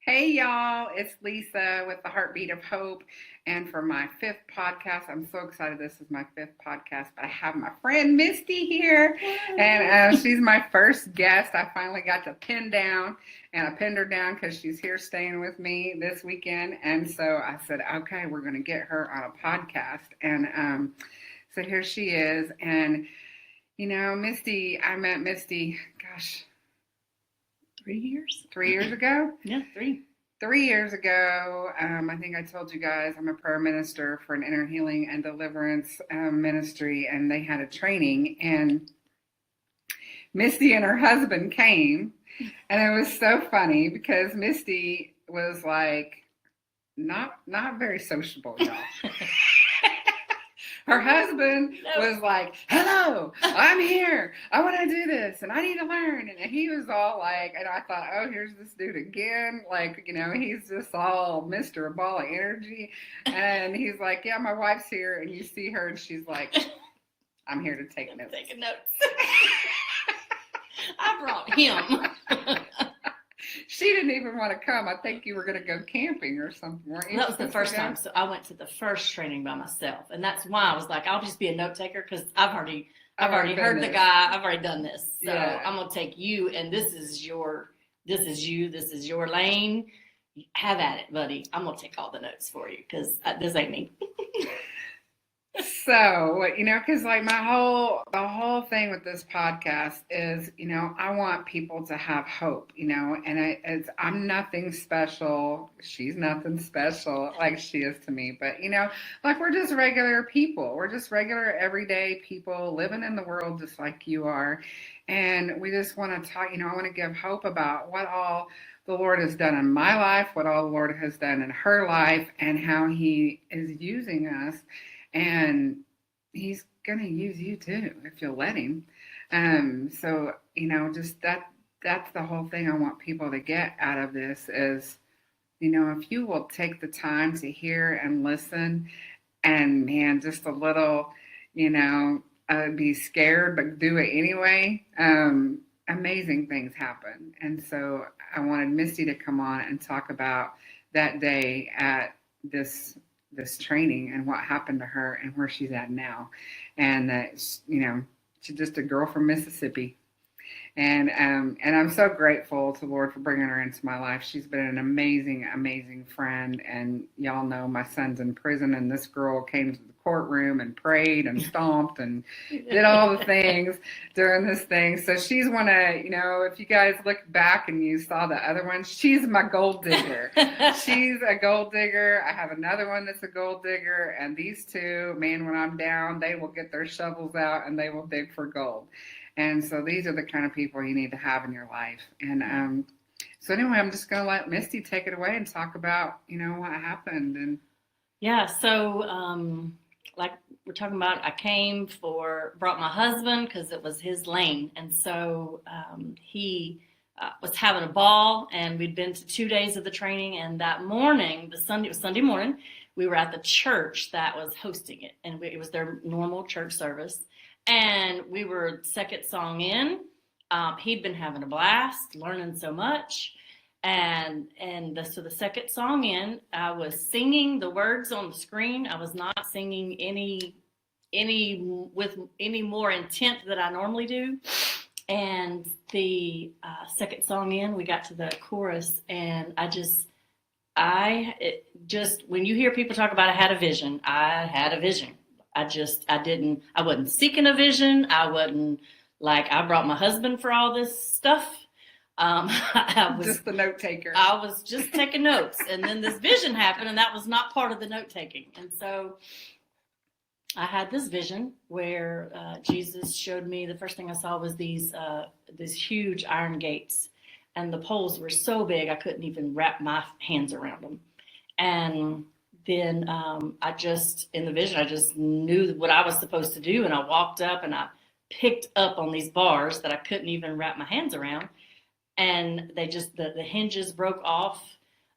Hey y'all, it's Lisa with the Heartbeat of Hope. And for my fifth podcast, I'm so excited. This is my fifth podcast, but I have my friend Misty here, and she's my first guest. I finally got to pin down, and I pinned her down because she's here staying with me this weekend. And so I said, okay, we're going to get her on a podcast. And so here she is. And, Misty, I met Misty, gosh, 3 years? 3 years ago? Yeah, 3. 3 years ago, I think I told you guys I'm a prayer minister for an inner healing and deliverance ministry, and they had a training, and Misty and her husband came, and it was so funny because Misty was like not very sociable, y'all. Her husband was like, hello, I'm here. I want to do this and I need to learn. And he was all like, and I thought, oh, here's this dude again. Like, he's just all Mr. Ball of energy. And he's like, yeah, my wife's here. And you see her and she's like, I'm here to take notes. Taking notes. I brought him. She didn't even want to come. I think you were going to go camping or something, weren't you? That was the first time. So I went to the first training by myself. And that's why I was like, I'll just be a note taker because I've already heard the guy. I've already done this. So yeah. I'm going to take you, and this is your lane. Have at it, buddy. I'm going to take all the notes for you because this ain't me. So, because like the whole thing with this podcast is, I want people to have hope, and I'm nothing special. She's nothing special like she is to me, but like we're just regular people. We're just regular everyday people living in the world just like you are. And we just want to talk, I want to give hope about what all the Lord has done in my life, what all the Lord has done in her life, and how he is using us. And he's going to use you too, if you'll let him. So, just that's the whole thing I want people to get out of this is, if you will take the time to hear and listen and man, just a little, be scared, but do it anyway. Amazing things happen. And so I wanted Misty to come on and talk about that day at this training and what happened to her and where she's at now. And that, she's just a girl from Mississippi. And I'm so grateful to the Lord for bringing her into my life. She's been an amazing, amazing friend. And y'all know my son's in prison, and this girl came to the courtroom and prayed and stomped and did all the things during this thing. So she's one of, if you guys look back and you saw the other one, she's my gold digger. She's a gold digger. I have another one that's a gold digger. And these two, man, when I'm down, they will get their shovels out and they will dig for gold. And so these are the kind of people you need to have in your life. And so anyway, I'm just going to let Misty take it away and talk about, what happened. And yeah, so like we're talking about, I brought my husband because it was his lane. And so he was having a ball, and we'd been to 2 days of the training. And that morning, it was Sunday morning, we were at the church that was hosting it. And it was their normal church service. And we were second song in. He'd been having a blast, learning so much. So the second song in, I was singing the words on the screen. I was not singing any with any more intent than I normally do. And the second song in, we got to the chorus, and when you hear people talk about I had a vision, I had a vision. I wasn't seeking a vision. I brought my husband for all this stuff. I was just the note taker. I was just taking notes. And then this vision happened, and that was not part of the note taking. And so I had this vision where Jesus showed me, the first thing I saw was these huge iron gates. And the poles were so big, I couldn't even wrap my hands around them. And then in the vision, I just knew what I was supposed to do. And I walked up and I picked up on these bars that I couldn't even wrap my hands around. And they just, the hinges broke off.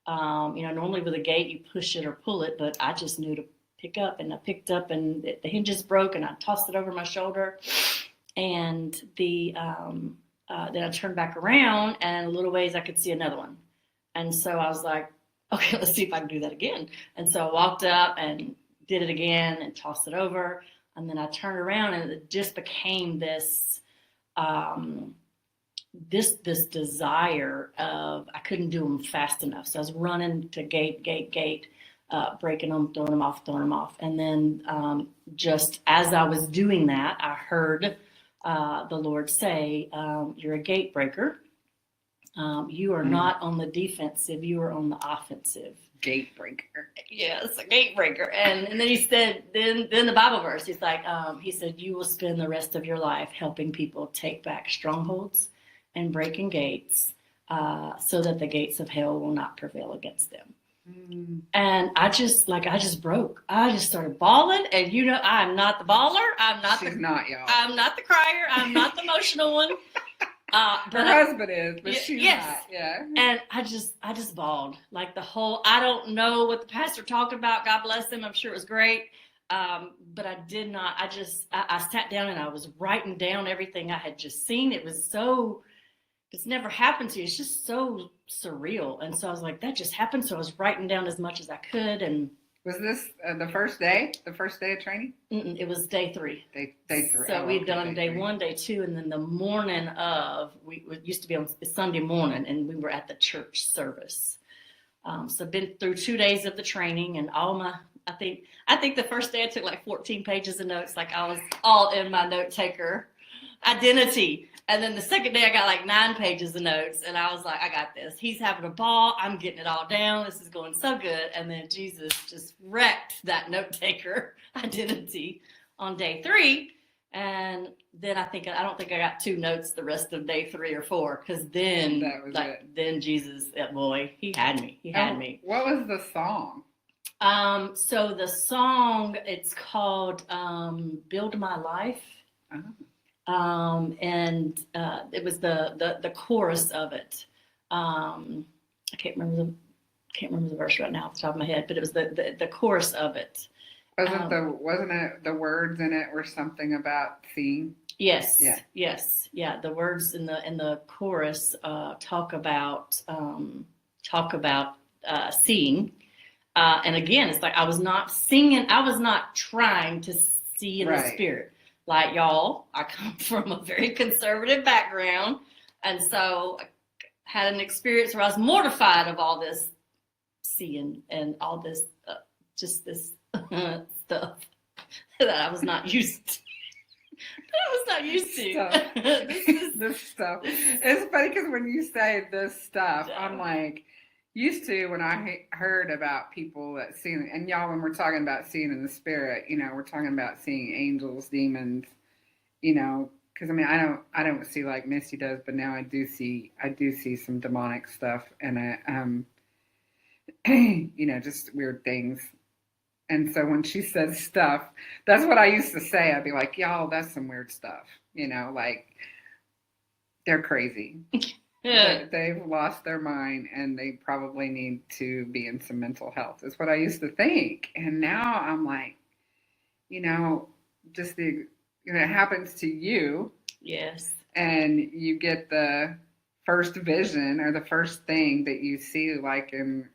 Normally with a gate, you push it or pull it, but I just knew to pick up, and I picked up, and the hinges broke, and I tossed it over my shoulder. And then I turned back around, and a little ways I could see another one. And so I was like, okay, let's see if I can do that again. And so I walked up and did it again and tossed it over. And then I turned around and it just became this, this desire of, I couldn't do them fast enough. So I was running to gate, breaking them, throwing them off. And then just as I was doing that, I heard the Lord say, you're a gate breaker. You are not on the defensive, you are on the offensive. Gate breaker. Yes, a gate breaker. And then he said, then the Bible verse, he's like, he said, you will spend the rest of your life helping people take back strongholds and breaking gates so that the gates of hell will not prevail against them. And I just broke. I just started bawling, and I'm not the baller. I'm not She's not, y'all. I'm not the crier. I'm not the emotional one. But her husband is, but she's not. Yeah. And I just bawled like the whole. I don't know what the pastor talked about. God bless him. I'm sure it was great. But I did not. I sat down and I was writing down everything I had just seen. It was so. It's never happened to you. It's just so surreal. And so I was like, that just happened. So I was writing down as much as I could. And was this the first day of training? It was day 3. Day 3. So we'd done day 1, day 2, and then the morning of, we used to be on Sunday morning, and we were at the church service. So been through 2 days of the training, and I think the first day I took like 14 pages of notes, like I was all in my note taker identity. And then the second day I got like 9 pages of notes, and I was like, I got this. He's having a ball. I'm getting it all down. This is going so good. And then Jesus just wrecked that note taker identity on day 3. And then I don't think I got 2 notes the rest of day 3 or 4, because then then Jesus, that boy, he had me. What was the song? So the song, it's called Build My Life. Oh. And it was the chorus of it. I can't remember the verse right now off the top of my head, but it was the chorus of it. Wasn't it the words in it were something about seeing? Yes. Yeah. Yes. Yeah. The words in the chorus talk about seeing. And again, it's like I was not singing. I was not trying to see in the spirit. Like y'all, I come from a very conservative background, and so I had an experience where I was mortified of all this seeing and all this, just this stuff that I was not used to. This stuff. It's funny because when you say this stuff, I'm like, used to when I heard about people that see, and y'all, when we're talking about seeing in the spirit, we're talking about seeing angels, demons, because I don't see like Misty does, but now I do see some demonic stuff, and just weird things. And so when she says stuff, that's what I used to say. I'd be like, y'all, that's some weird stuff, like they're crazy. Yeah. They've lost their mind, and they probably need to be in some mental health. Is what I used to think. And now I'm like, just it happens to you. Yes. And you get the first vision or the first thing that you see, like in,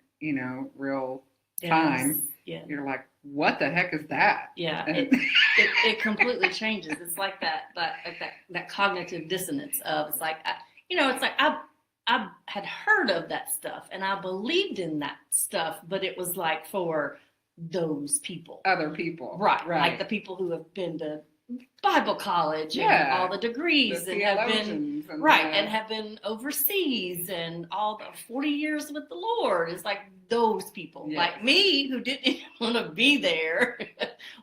real time. Yeah. You're like, what the heck is that? Yeah. It completely changes. It's like that cognitive dissonance of, it's like, it's like I had heard of that stuff and I believed in that stuff, but it was like for those people. Other people. Right. Like the people who have been to Bible college and all the degrees and have been, and have been overseas and all the 40 years with the Lord. It's like those people. Yes. Like me, who didn't even want to be there,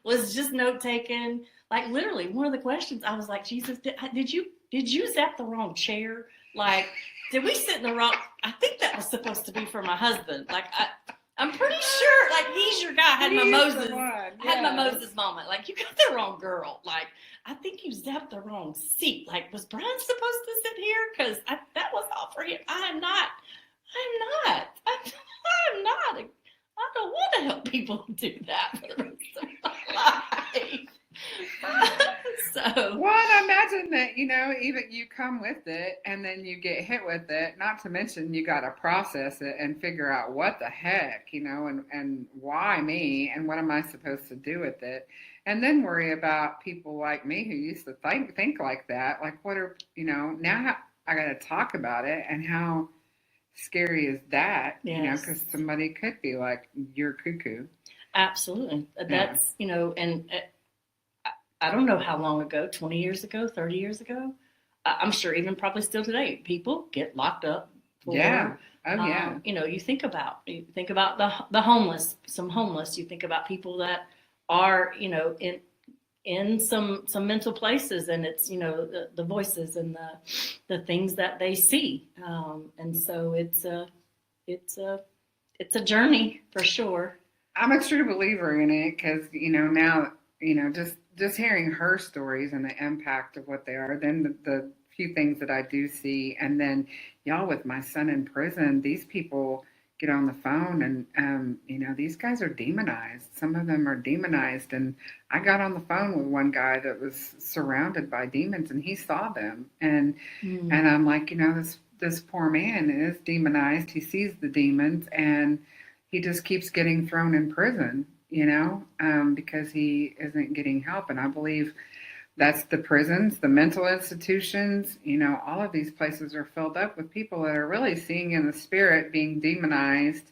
was just note taking. Like literally one of the questions, I was like, Jesus, did you zap the wrong chair? Like, did we sit in the wrong? I think that was supposed to be for my husband. Like, I'm pretty sure, like, he's your guy. I had my Moses moment. Like, you got the wrong girl. Like, I think you zapped the wrong seat. Like, was Brian supposed to sit here? Because that was all for him. I'm not. I don't want to help people do that for the rest of my life. So, Well, and I imagine that, even you come with it and then you get hit with it, not to mention you got to process it and figure out what the heck, and why me and what am I supposed to do with it? And then worry about people like me who used to think like that. Like, what are, now I got to talk about it, and how scary is that, yes, because somebody could be like, you're cuckoo. absolutely. Yeah. That's, and I don't know how long ago, 20 years ago, 30 years ago. I'm sure even probably still today, people get locked up Yeah. for, Oh, yeah. you think about the homeless, some homeless, you think about people that are, in some mental places, and it's, the voices and the things that they see. And so it's a, it's a journey for sure. I'm a true believer in it because now just hearing her stories and the impact of what they are. Then the few things that I do see, and then y'all with my son in prison, these people get on the phone and these guys are demonized. Some of them are demonized, and I got on the phone with one guy that was surrounded by demons, and he saw them, and I'm like, this poor man is demonized. He sees the demons, and he just keeps getting thrown in prison, because he isn't getting help. And I believe that's the prisons, the mental institutions, all of these places are filled up with people that are really seeing in the spirit, being demonized,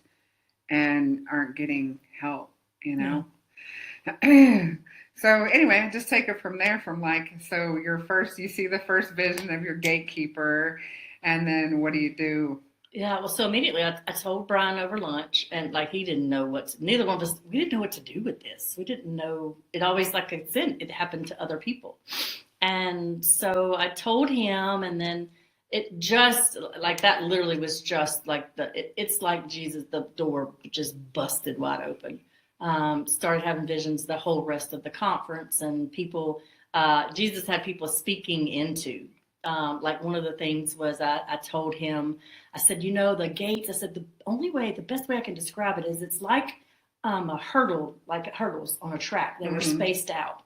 and aren't getting help, Yeah. So anyway, I just take it from there, from like, so you see the first vision of your gatekeeper, and then what do you do? Yeah, well, so immediately I told Brian over lunch, and like he didn't know neither one of us, we didn't know what to do with this. We didn't know. It always, like I said, it happened to other people. And so I told him, and then it just, like, that literally was just like it's like Jesus, the door just busted wide open. Started having visions the whole rest of the conference, and people, Jesus had people speaking into. Like one of the things was I told him, I said, the gates, I said, the best way I can describe it is it's like a hurdle, like hurdles on a track. They were spaced out.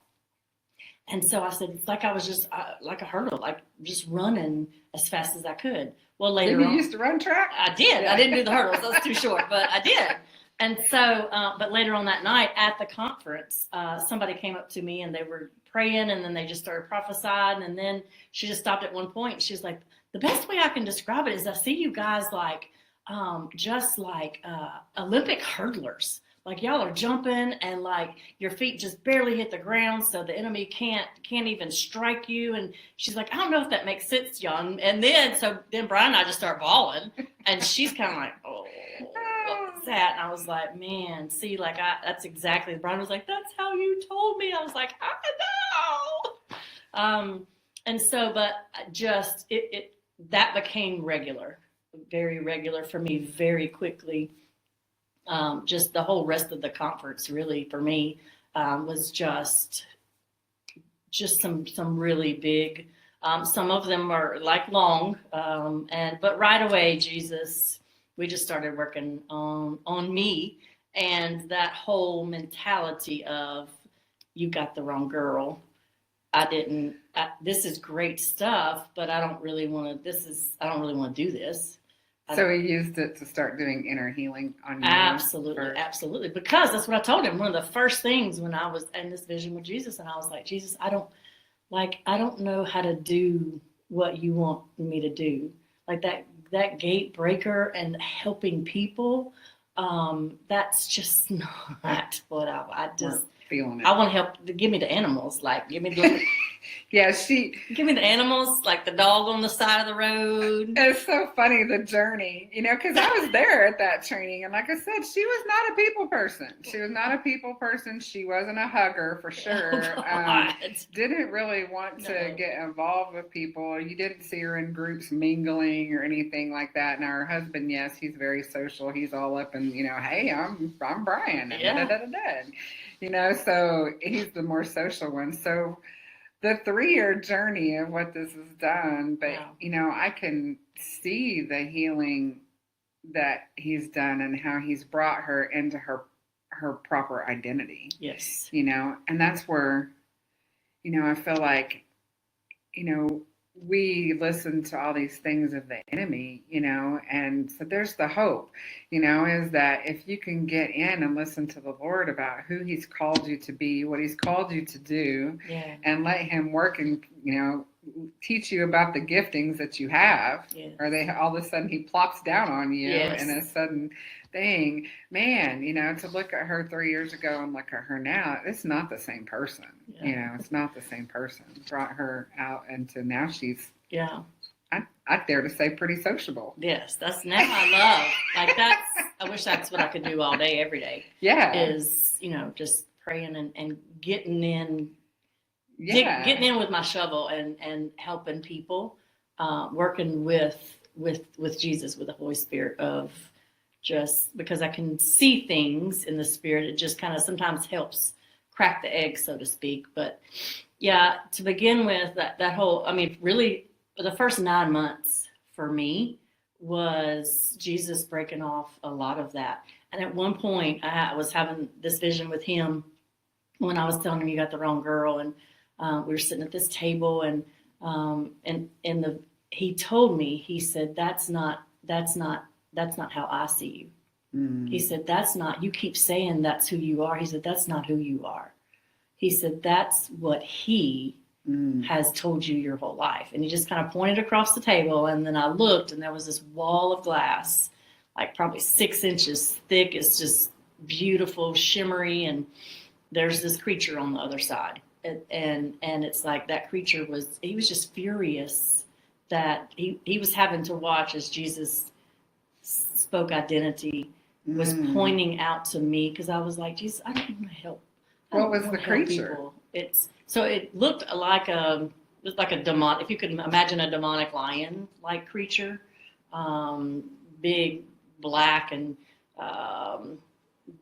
And so I said, it's like I was just like a hurdle, like just running as fast as I could. Well, later Didn't you used to run track? I did. Yeah. I didn't do the hurdles. That was too short, but I did. And so, but later on that night at the conference, somebody came up to me and they were praying, and then they just started prophesying. And then she just stopped at one point. And she's like, the best way I can describe it is I see you guys like, just like Olympic hurdlers. Like y'all are jumping, and like your feet just barely hit the ground, so the enemy can't even strike you. And she's like, I don't know if that makes sense, young. And then Brian and I just start bawling, and she's kind of like, oh, what's that? And I was like, man, see, like that's exactly. Brian was like, that's how you told me. I was like, I know. And so, but just it that became regular, very regular for me, very quickly. Just the whole rest of the conference really for me was just some really big. Some of them are like long, but right away, Jesus, we just started working on me, and that whole mentality of you got the wrong girl. This is great stuff, but I don't really want to. I don't really want to do this. So he used it to start doing inner healing on you. Absolutely. Because that's what I told him. One of the first things when I was in this vision with Jesus, and I was like, Jesus, I don't know how to do what you want me to do. Like that gate breaker and helping people, that's just not what I just feeling it. I want to help. Give me the animals. Like give me the Yeah, give me the animals, like the dog on the side of the road. It's so funny, the journey, because I was there at that training, and like I said, she was not a people person. She wasn't a hugger for sure. Didn't really want to get involved with people. You didn't see her in groups mingling or anything like that. Now her husband, yes, he's very social. He's all up and hey, I'm Brian. Yeah. So he's the more social one. So the 3-year journey of what this has done, but I can see the healing that he's done and how he's brought her into her proper identity. Yes. And that's where I feel like, we listen to all these things of the enemy, and so there's the hope, is that if you can get in and listen to the Lord about who He's called you to be, what He's called you to do, Yeah. and let Him work and, teach you about the giftings that you have, Yes. or they all of a sudden He plops down on you Yes. in a sudden thing, man, to look at her 3 years ago and look at her now, it's not the same person. Yeah. It's not the same person. Brought her out into now she's, Yeah. I dare to say, pretty sociable. Yes, that's now I love. Like I wish that's what I could do all day, every day. Yeah. Is, just praying and getting in, Yeah. getting in with my shovel and helping people, working with Jesus, with the Holy Spirit, of just because I can see things in the Spirit. It just kind of sometimes helps crack the egg, so to speak. But yeah, to begin with, that whole, really, the first 9 months for me was Jesus breaking off a lot of that. And at one point, I was having this vision with Him when I was telling Him, you got the wrong girl. And we were sitting at this table, and He told me, He said, that's not how I see you. He said, that's not, you keep saying that's who you are. He said, that's not who you are. He said, that's what He has told you your whole life. And He just kind of pointed across the table. And then I looked, and there was this wall of glass, like probably 6 inches thick. It's just beautiful, shimmery. And there's this creature on the other side. And it's like that creature he was just furious that he was having to watch as Jesus spoke identity, was pointing out to me, because I was like, Jesus, I don't want to help. What was the creature? It looked like it was like a demon. If you could imagine a demonic lion-like creature, big, black, and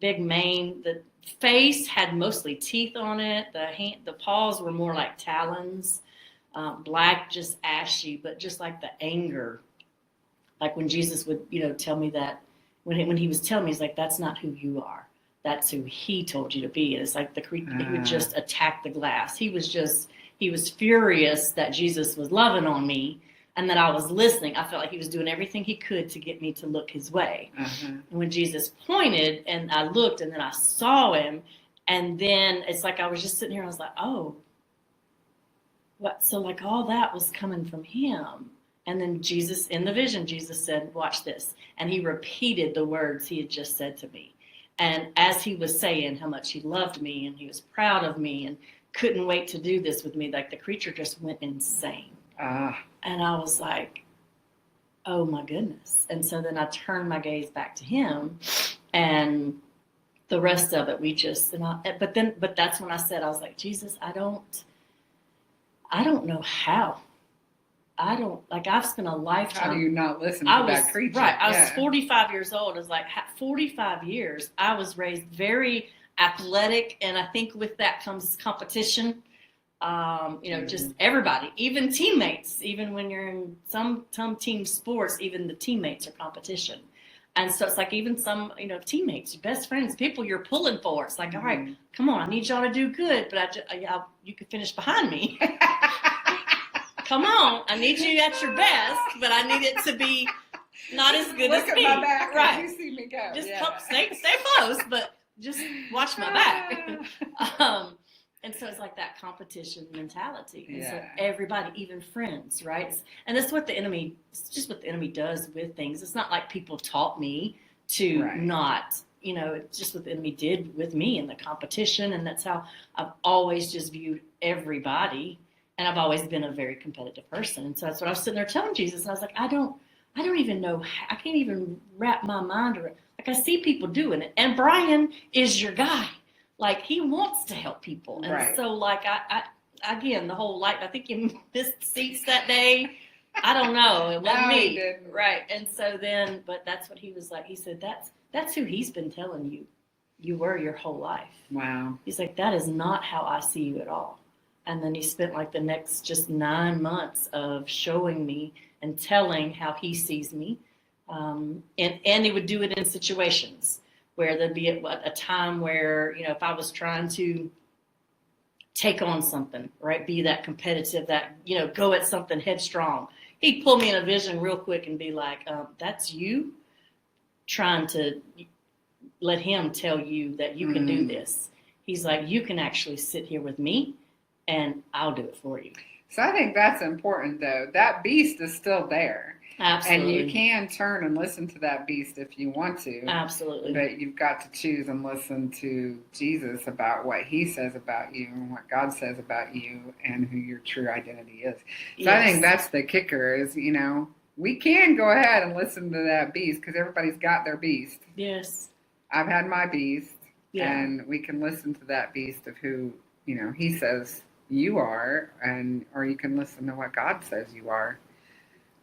big mane. The face had mostly teeth on it. The paws were more like talons, black, just ashy, but just like the anger. Like when Jesus would, tell me that, when He was telling me, He's like, that's not who you are. That's who He told you to be. And it's like the creature, He would just attack the glass. He was furious that Jesus was loving on me and that I was listening. I felt like He was doing everything He could to get me to look His way. And when Jesus pointed and I looked, and then I saw Him, and then it's like I was just sitting here and I was like, oh, what? So like all that was coming from Him. And then Jesus, in the vision, Jesus said, watch this. And He repeated the words He had just said to me. And as He was saying how much He loved me and He was proud of me and couldn't wait to do this with me, like the creature just went insane. And I was like, oh my goodness. And so then I turned my gaze back to Him, and the rest of it, but that's when I said, I was like, Jesus, I don't know how. I've spent a lifetime. How do you not listen to that creature? Right. I was 45 years old. It was like 45 years. I was raised very athletic. And I think with that comes competition. Just everybody, even teammates, even when you're in some team sports, even the teammates are competition. And so it's like even some, teammates, your best friends, people you're pulling for. It's like, all right, come on, I need y'all to do good, but you could finish behind me. Come on, I need you at your best, but I need it to be not as good as me. Look at my back, right? You see me go. Just stay close, but just watch my back. And so it's like that competition mentality. And so everybody, even friends, right? And that's what it's just what the enemy does with things. It's not like people taught me to not, it's just what the enemy did with me in the competition. And that's how I've always just viewed everybody. And I've always been a very competitive person. And so that's what I was sitting there telling Jesus. And I was like, I don't even know. I can't even wrap my mind around. Like, I see people doing it. And Brian is your guy. Like, he wants to help people. And so, like, I again, the whole, like, I think you missed seats that day. I don't know. It wasn't me. Didn't. Right. And so then, but that's what he was like. He said, that's who He's been telling you. You were your whole life. Wow. He's like, that is not how I see you at all. And then He spent like the next just 9 months of showing me and telling how He sees me. And He would do it in situations where there'd be a time where, if I was trying to take on something, right? Be that competitive, that, go at something headstrong. He'd pull me in a vision real quick and be like, that's you trying to let him tell you that you can do this. He's like, you can actually sit here with me and I'll do it for you. So I think that's important, though. That beast is still there. Absolutely. And you can turn and listen to that beast if you want to. Absolutely. But you've got to choose and listen to Jesus about what he says about you and what God says about you and who your true identity is. So I think that's the kicker is, we can go ahead and listen to that beast because everybody's got their beast. Yes. I've had my beast. Yeah. And we can listen to that beast of who, he says you are, or you can listen to what God says you are.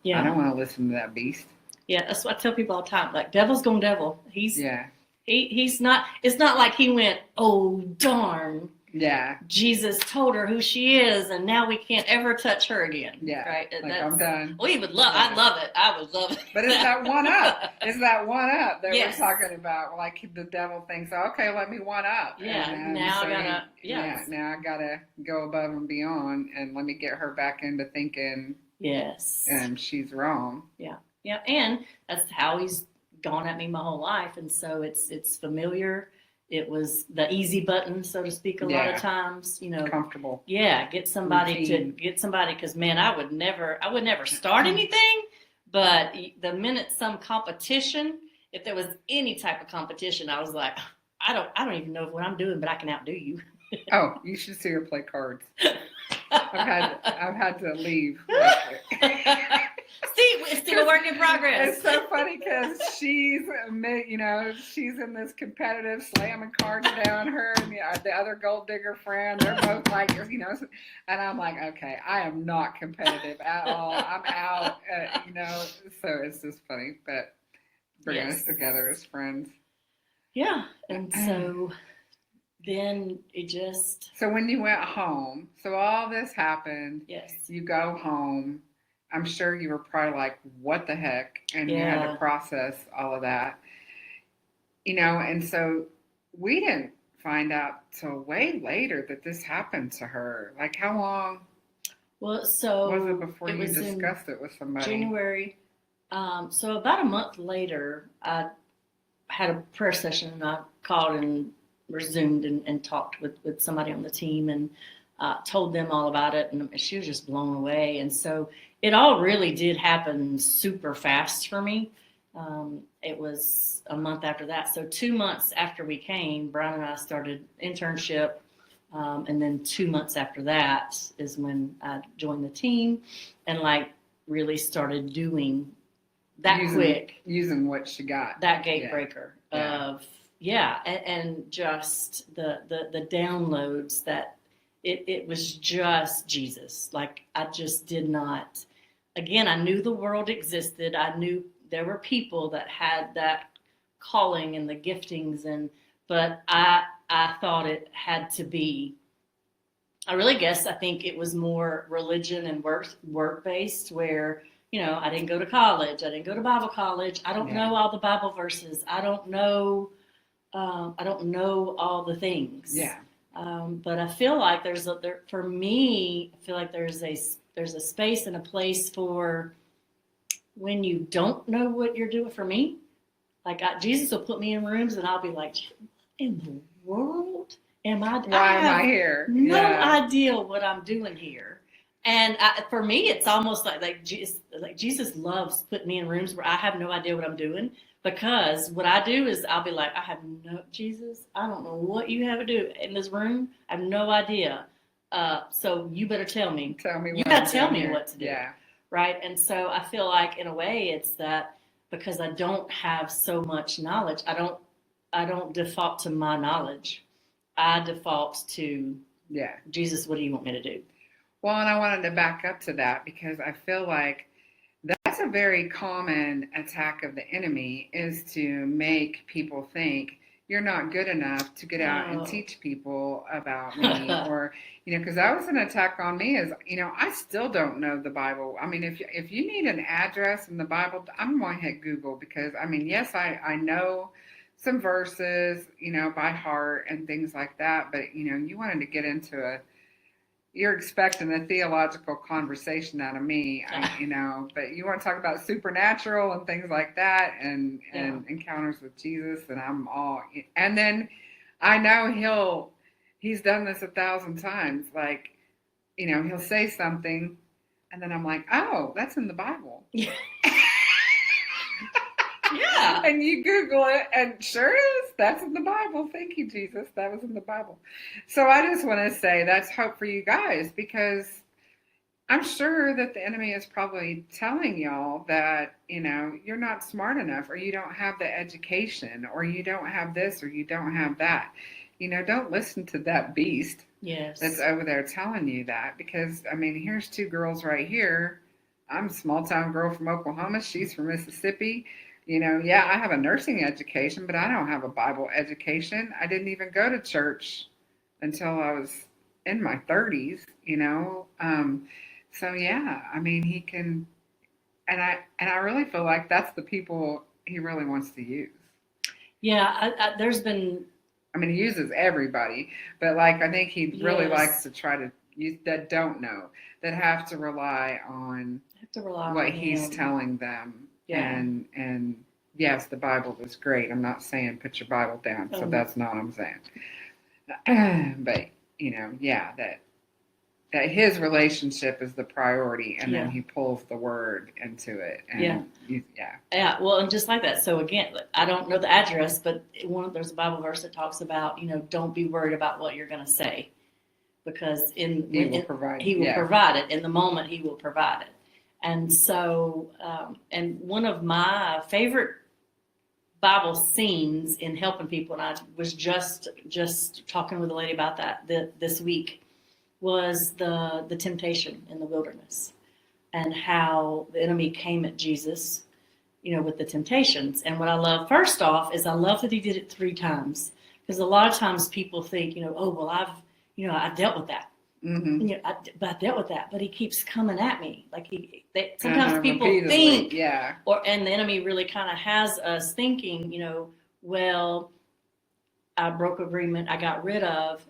Yeah. I don't want to listen to that beast. Yeah, that's what I tell people all the time. Like, devil's gonna devil. He's not, it's not like he went, oh, darn. Yeah. Jesus told her who she is, and now we can't ever touch her again. Yeah. Right? I'm done. We would love, I'd love it. I would love it. But it's that one up. It's that one up that we're talking about. Like the devil thinks, okay, let me one up. Yeah. Now I gotta go above and beyond and let me get her back into thinking. Yes. And she's wrong. Yeah. Yeah. And that's how he's gone at me my whole life. And so it's familiar. It was the easy button, so to speak, a lot of times, comfortable. Yeah. Get somebody, because man, I would never start anything, but the minute some competition, if there was any type of competition, I was like, I don't even know what I'm doing, but I can outdo you. Oh, you should see her play cards. I've had to leave. See, it's still a work in progress. It's so funny because she's in this competitive slamming cards down. Her and the other gold digger friend, they're both like, and I'm like, okay, I am not competitive at all. I'm out, so it's just funny, but bringing us together as friends. Yeah, and so then it just... So when you went home, so all this happened. Yes. You go home. I'm sure you were probably like, what the heck? And you had to process all of that. And so we didn't find out till way later that this happened to her. Like how long was it before you discussed it with somebody? January. So about a month later, I had a prayer session and I called and resumed and talked with somebody on the team and told them all about it, and she was just blown away. And so it all really did happen super fast for me. It was a month after that. So 2 months after we came, Brian and I started internship. And then 2 months after that is when I joined the team and really started doing that using what she got. That gate breaker of, and just the downloads that it was just Jesus. Like I just did not, again, I knew the world existed. I knew there were people that had that calling and the giftings, but I thought it had to be, I think it was more religion and work based where, I didn't go to college. I didn't go to Bible college. I don't know all the Bible verses. I don't know all the things. Yeah. But I feel like for me, I feel like there's a space and a place for when you don't know what you're doing. For me, Jesus will put me in rooms and I'll be like, in the world am I? Why am I here? No idea what I'm doing here. And for me, it's almost like Jesus loves putting me in rooms where I have no idea what I'm doing. Because what I do is I'll be like, Jesus, I don't know what you have to do in this room. I have no idea. So you better tell me. You got to tell me what to do. Yeah. Right. And so I feel like in a way it's that because I don't have so much knowledge, I don't default to my knowledge. I default to, Jesus, what do you want me to do? Well, and I wanted to back up to that because I feel like that's a very common attack of the enemy is to make people think you're not good enough to get out and teach people about me or, because that was an attack on me is, I still don't know the Bible. I mean, if you need an address in the Bible, I'm going to hit Google because, yes, I know some verses, by heart and things like that. But, you wanted to get into you're expecting a theological conversation out of me, but you want to talk about supernatural and things like that and encounters with Jesus, and I'm all, and then I know he's done this 1,000 times. Like, he'll say something and then I'm like, oh, that's in the Bible. Yeah. And you Google it, and sure is, that's in the Bible. Thank you, Jesus. That was in the Bible. So I just want to say that's hope for you guys, because I'm sure that the enemy is probably telling y'all that, you're not smart enough, or you don't have the education, or you don't have this, or you don't have that. Don't listen to that beast that's over there telling you that, because, here's two girls right here. I'm a small town girl from Oklahoma. She's from Mississippi. I have a nursing education, but I don't have a Bible education. I didn't even go to church until I was in my 30s, So he can, and I really feel like that's the people he really wants to use. Yeah, there's been. He uses everybody, but I think he really likes to try to use that don't know, that have to rely on what he's telling them. Yeah. And yes, the Bible is great. I'm not saying put your Bible down, so that's not what I'm saying. But that his relationship is the priority, and then he pulls the word into it. And yeah. Well, and just like that. So again, I don't know the address, but there's a Bible verse that talks about, don't be worried about what you're going to say, because he will provide it in the moment. He will provide it. And so, and one of my favorite Bible scenes in helping people, and I was just talking with a lady about that this week, was the temptation in the wilderness, and how the enemy came at Jesus, with the temptations. And what I love, first off, is I love that he did it 3 times, because a lot of times people think, oh, well, I dealt with that. Mm-hmm. I dealt with that, but he keeps coming at me. Sometimes people think, and the enemy really kind of has us thinking, well, I broke agreement, I got rid of,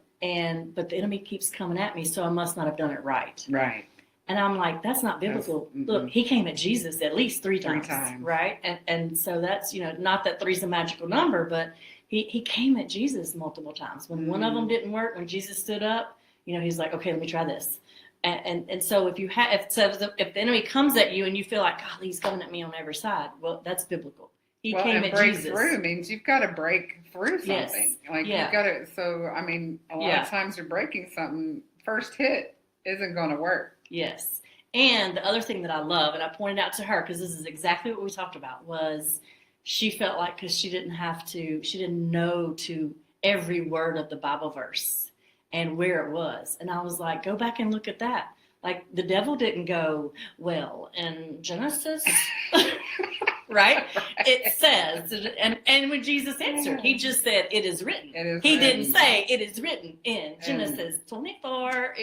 but the enemy keeps coming at me, so I must not have done it right. Right. And I'm like, that's not biblical. Look, he came at Jesus at least 3 times. Right? And so that's, not that 3's a magical number, but he came at Jesus multiple times. When one of them didn't work, when Jesus stood up, he's like, okay, let me try this. And so if the enemy comes at you and you feel like, God, he's coming at me on every side, well, that's biblical. He came at break Jesus. Through means you've got to break through something. You've got to. So a lot of times you're breaking something. First hit isn't going to work. Yes. And the other thing that I love, and I pointed out to her, because this is exactly what we talked about, was she felt like, because she didn't know to every word of the Bible verse and where it was. And I was like, go back and look at that. Like, the devil didn't go, well, in Genesis, right? It says, and when Jesus answered, he just said, it is written. He didn't say, it is written in Genesis 24.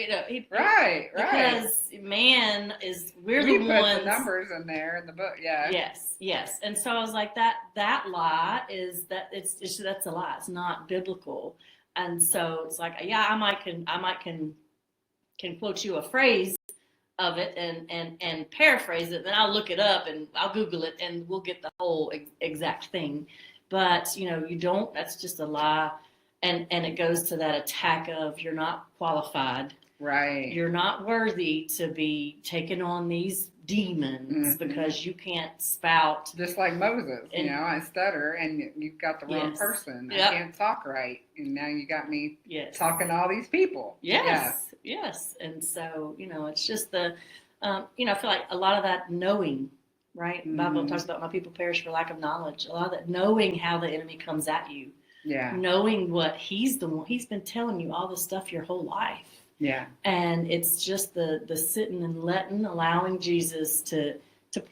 Right. Because we're we the put ones. The numbers in there in the book, yeah. Yes. And so I was like, that lie is that's a lie. It's not biblical. And so it's like, I might can quote you a phrase of it and paraphrase it, then I'll look it up and I'll Google it and we'll get the whole exact thing. But you don't, that's just a lie. And it goes to that attack of, you're not qualified. Right. You're not worthy to be taking on these demons because you can't spout. Just like Moses, I stutter and you've got the wrong person. Yep. I can't talk right. And now you got me talking to all these people. Yes. And so, it's just I feel like a lot of that knowing, right? The Bible talks about my people perish for lack of knowledge. A lot of that knowing how the enemy comes at you. Yeah. Knowing what he's been telling you all this stuff your whole life. Yeah. And it's just the sitting and allowing Jesus to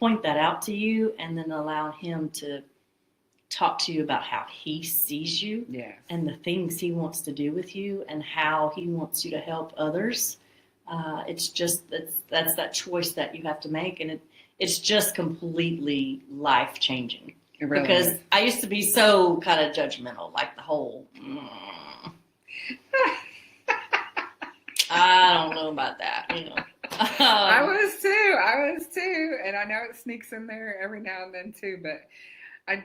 point that out to you, and then allowing him to talk to you about how he sees you and the things he wants to do with you and how he wants you to help others. It's just, that's that choice that you have to make. And it's just completely life changing. Really because is. I used to be so kind of judgmental, like the whole, I don't know about that, you know. I was too. And I know it sneaks in there every now and then too, but I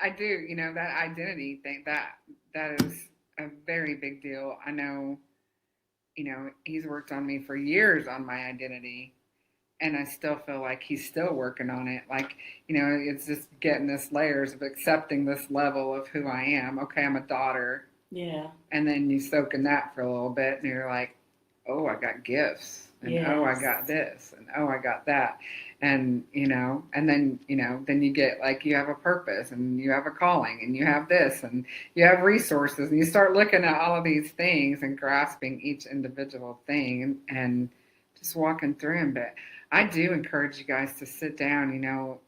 I do, that identity thing that is a very big deal. I know, he's worked on me for years on my identity, and I still feel like he's still working on it. Like, it's just getting this layers of accepting this level of who I am. Okay, I'm a daughter. Yeah. And then you soak in that for a little bit, and you're like, oh, I got gifts, and oh, I got this, and oh, I got that, and and then you get like you have a purpose, and you have a calling, and you have this, and you have resources, and you start looking at all of these things and grasping each individual thing and just walking through them. But I do encourage you guys to sit down.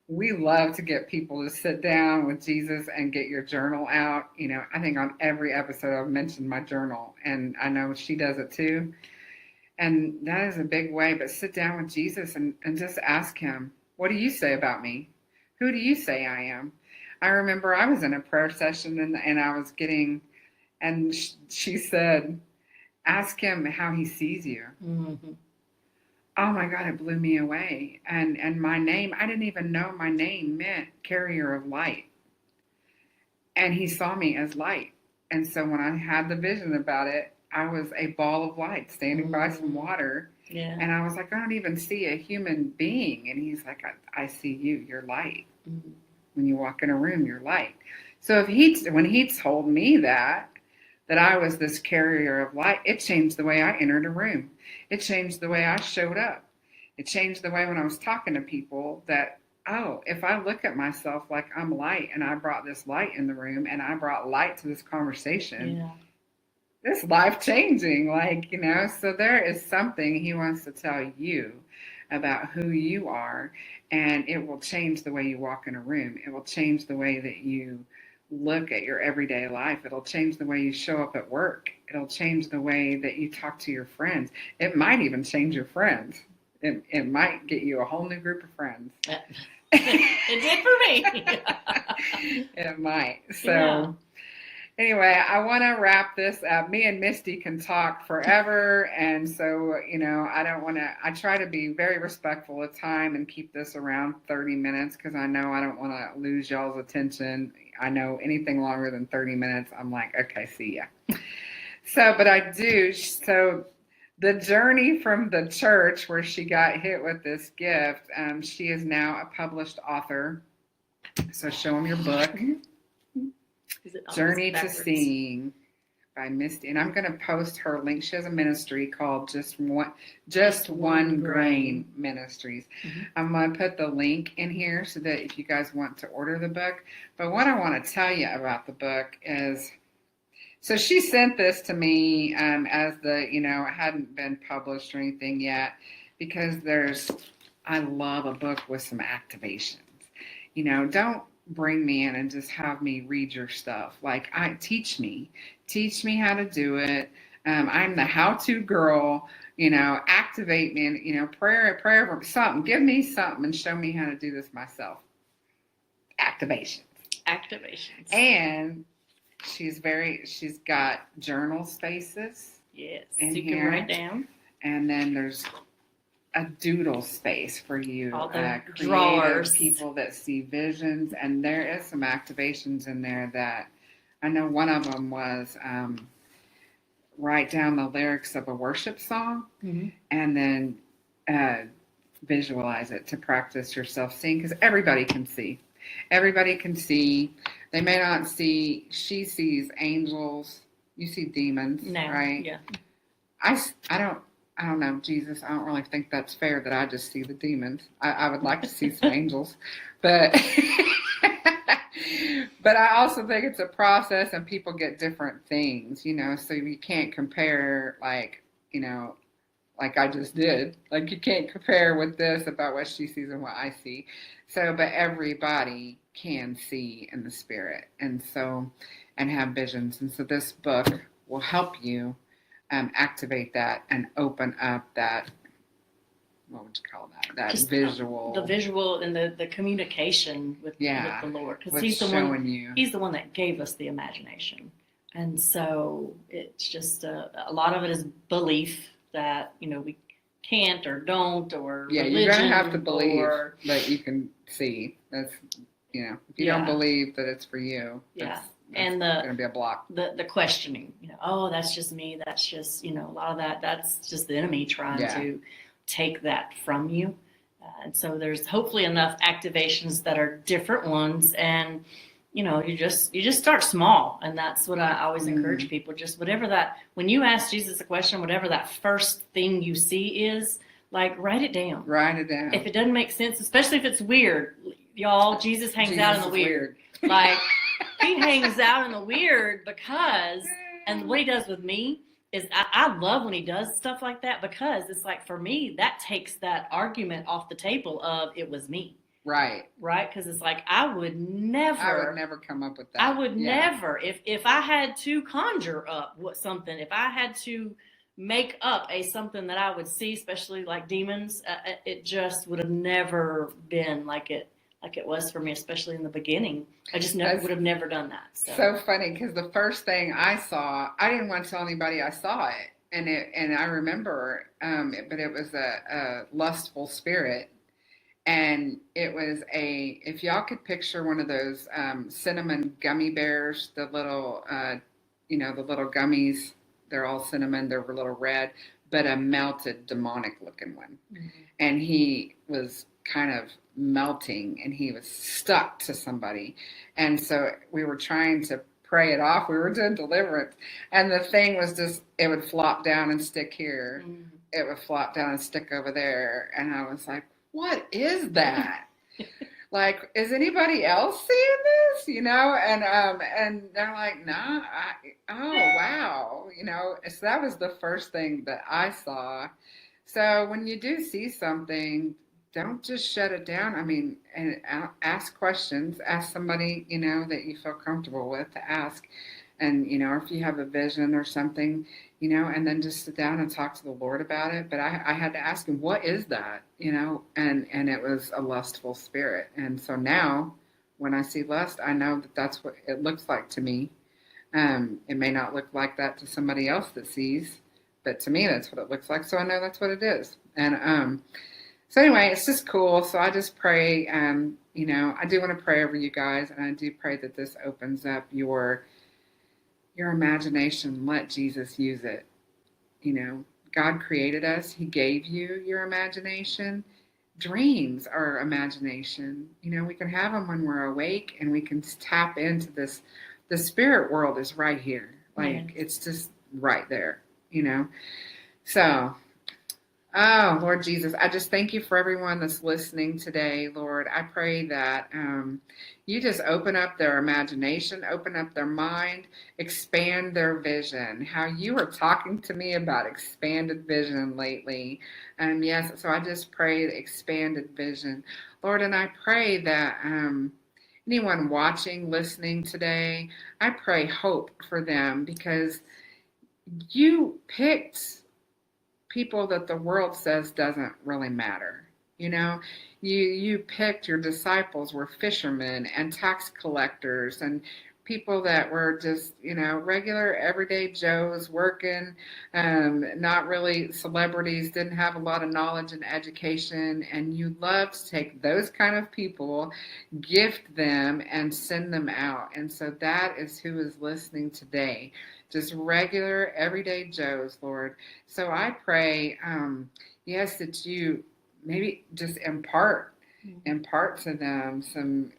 We love to get people to sit down with Jesus and get your journal out. I think on every episode I've mentioned my journal, and I know she does it too. And that is a big way, but sit down with Jesus and just ask him, what do you say about me? Who do you say I am? I remember I was in a prayer session and I was getting, and she said, ask him how he sees you. Mm-hmm. Oh my God, it blew me away. And my name, I didn't even know my name meant carrier of light. And he saw me as light. And so when I had the vision about it, I was a ball of light standing by some water. Yeah. And I was like, I don't even see a human being. And he's like, I see you, you're light. Mm-hmm. When you walk in a room, you're light. So when he told me that I was this carrier of light, it changed the way I entered a room. It changed the way I showed up. It changed the way when I was talking to people that, oh, if I look at myself like I'm light and I brought this light in the room and I brought light to this conversation, it's life changing. So there is something he wants to tell you about who you are, and it will change the way you walk in a room. It will change the way that you look at your everyday life. It'll change the way you show up at work. It'll change the way that you talk to your friends. It might even change your friends. It might get you a whole new group of friends. It did for me. It might. So anyway, I want to wrap this up. Me and Misty can talk forever. And so, I try to be very respectful of time and keep this around 30 minutes because I know I don't want to lose y'all's attention. I know anything longer than 30 minutes, I'm like, okay, see ya. But I do. So the journey from the church where she got hit with this gift, she is now a published author. So show them your book. Journey to Seeing by Misty. And I'm going to post her link. She has a ministry called Just One Grain Ministries. Mm-hmm. I'm going to put the link in here so that if you guys want to order the book. But what I want to tell you about the book is, so she sent this to me as it hadn't been published or anything yet, because I love a book with some activations. Don't bring me in and just have me read your stuff. Teach me how to do it. I'm the how-to girl, activate me and, prayer for something, give me something and show me how to do this myself. Activations. And she's got journal spaces. Yes. In you here. Can write down. And then there's a doodle space for you, all the drawers, people that see visions, and there is some activations in there that I know. One of them was write down the lyrics of a worship song, mm-hmm. and then visualize it to practice yourself seeing, because everybody can see. They may not see. She sees angels. You see demons, right? Yeah. I don't know, Jesus, I don't really think that's fair that I just see the demons. I would like to see some angels, but but I also think it's a process and people get different things, so you can't compare like I just did. You can't compare with this about what she sees and what I see. So, but everybody can see in the spirit and have visions. And so this book will help you activate that and open up that, what would you call that? That just visual. The visual and the communication with the Lord. Because he's the one that gave us the imagination. And so it's just a lot of it is belief that, we can't or don't, or Yeah, religion, you're going to have to believe or, that you can see. That's, if you don't believe that it's for you, that's and going to be a block. The questioning, oh, that's just me. That's just, a lot of that's just the enemy trying to take that from you. And so there's hopefully enough activations that are different ones. And, you just start small. And that's what I always encourage people. Just whatever that, when you ask Jesus a question, whatever that first thing you see is, like, write it down. Write it down. If it doesn't make sense, especially if it's weird, y'all, Jesus hangs out in the weird. Like, he hangs out in the weird because, and what he does with me is I love when he does stuff like that, because it's like, for me, that takes that argument off the table of it was me. Right. Because it's like, I would never come up with that. I would never, if I had to conjure up something, if I had to make up something that I would see, especially like demons, it just would have never been like it was for me, especially in the beginning. I just would have never done that. So funny, because the first thing I saw, I didn't want to tell anybody I saw it, and I remember, but it was a lustful spirit. And it was if y'all could picture one of those cinnamon gummy bears, the little, the little gummies, they're all cinnamon, they're a little red, but a melted demonic looking one. Mm-hmm. And he was kind of melting, and he was stuck to somebody. And so we were trying to pray it off. We were doing deliverance. And the thing was just, it would flop down and stick here. Mm-hmm. It would flop down and stick over there. And I was like, what is that? Like, is anybody else seeing this? And they're like, nah, oh, wow. So that was the first thing that I saw. So when you do see something, don't just shut it down. I mean, and ask questions, ask somebody, that you feel comfortable with to ask. And, if you have a vision or something, and then just sit down and talk to the Lord about it. But I had to ask him, what is that? And it was a lustful spirit. And so now when I see lust, I know that that's what it looks like to me. It may not look like that to somebody else that sees, but to me, that's what it looks like. So I know that's what it is. And, so anyway, it's just cool. So I just pray, I do want to pray over you guys. And I do pray that this opens up your imagination. Let Jesus use it. God created us. He gave you your imagination. Dreams are imagination. We can have them when we're awake, and we can tap into this. The spirit world is right here. It's just right there, So, oh, Lord Jesus, I just thank you for everyone that's listening today, Lord. I pray that you just open up their imagination, open up their mind, expand their vision. How you were talking to me about expanded vision lately. Yes, so I just pray expanded vision. Lord, and I pray that anyone watching, listening today, I pray hope for them, because you picked people that the world says doesn't really matter. You picked, your disciples were fishermen and tax collectors and people that were just, regular everyday Joes working, not really celebrities, didn't have a lot of knowledge and education. And you love to take those kind of people, gift them, and send them out. And so that is who is listening today. Just regular everyday Joes, Lord. So I pray, yes, that you maybe just impart to them some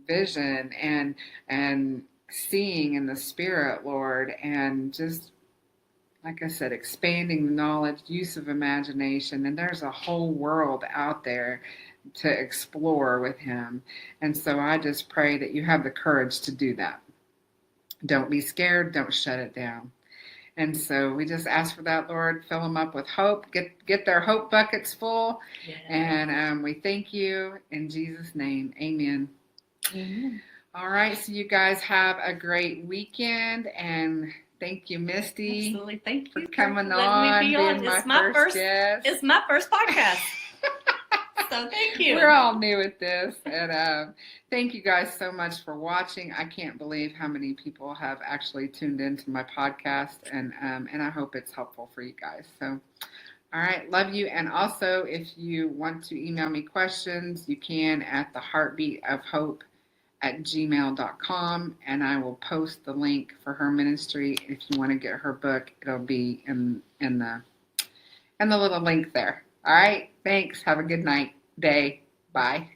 vision and seeing in the spirit, Lord, and just, like I said, expanding the knowledge, use of imagination. And there's a whole world out there to explore with him. And so I just pray that you have the courage to do that. Don't be scared. Don't shut it down. And so we just ask for that, Lord. Fill them up with hope. Get their hope buckets full. Yeah. And we thank you in Jesus' name. Amen. Amen. All right. So you guys have a great weekend. And thank you, Misty. Absolutely. Thank you for coming on. Me be on. It's my first guest. It's my first podcast. So thank you. We're all new at this. And thank you guys so much for watching. I can't believe how many people have actually tuned into my podcast. And I hope it's helpful for you guys. So, all right. Love you. And also, if you want to email me questions, you can at theheartbeatofhope@gmail.com, and I will post the link for her ministry. If you want to get her book, it'll be in the little link there. All right. Thanks. Have a good night, day. Bye.